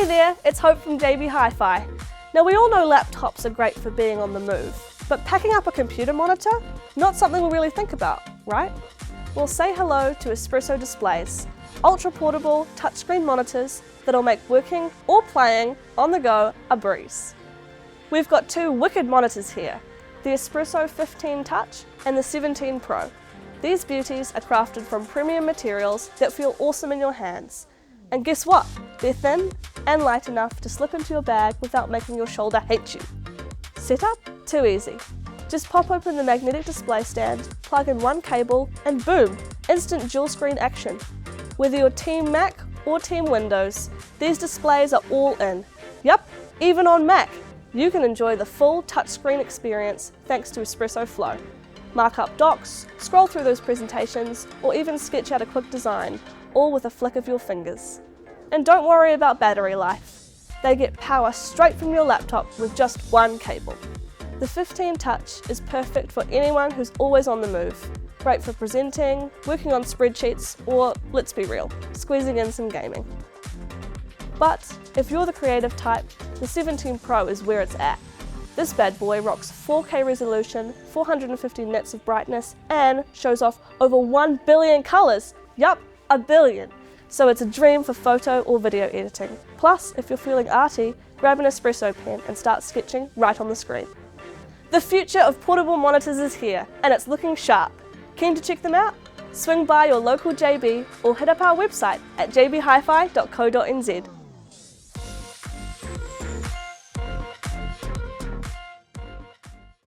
Hey there, it's Hope from JB Hi-Fi. Now we all know laptops are great for being on the move, but packing up a computer monitor? Not something we really think about, right? Well, say hello to espresso displays, ultra-portable touchscreen monitors that'll make working or playing on the go a breeze. We've got two wicked monitors here, the espresso 15 Touch and the 17 Pro. These beauties are crafted from premium materials that feel awesome in your hands. And guess what? They're thin and light enough to slip into your bag without making your shoulder hate you. Setup? Too easy. Just pop open the magnetic display stand, plug in one cable, and boom! Instant dual screen action. Whether you're Team Mac or Team Windows, these displays are all in. Yup, even on Mac, you can enjoy the full touchscreen experience thanks to Espresso Flow. Mark up docs, scroll through those presentations, or even sketch out a quick design, all with a flick of your fingers. And don't worry about battery life. They get power straight from your laptop with just one cable. The 15 Touch is perfect for anyone who's always on the move. Great for presenting, working on spreadsheets, or, let's be real, squeezing in some gaming. But if you're the creative type, the 17 Pro is where it's at. This bad boy rocks 4K resolution, 450 nits of brightness, and shows off over 1 billion colours. Yup, a billion. So it's a dream for photo or video editing. Plus, if you're feeling arty, grab an espresso pen and start sketching right on the screen. The future of portable monitors is here, and it's looking sharp. Keen to check them out? Swing by your local JB or hit up our website at jbhifi.co.nz.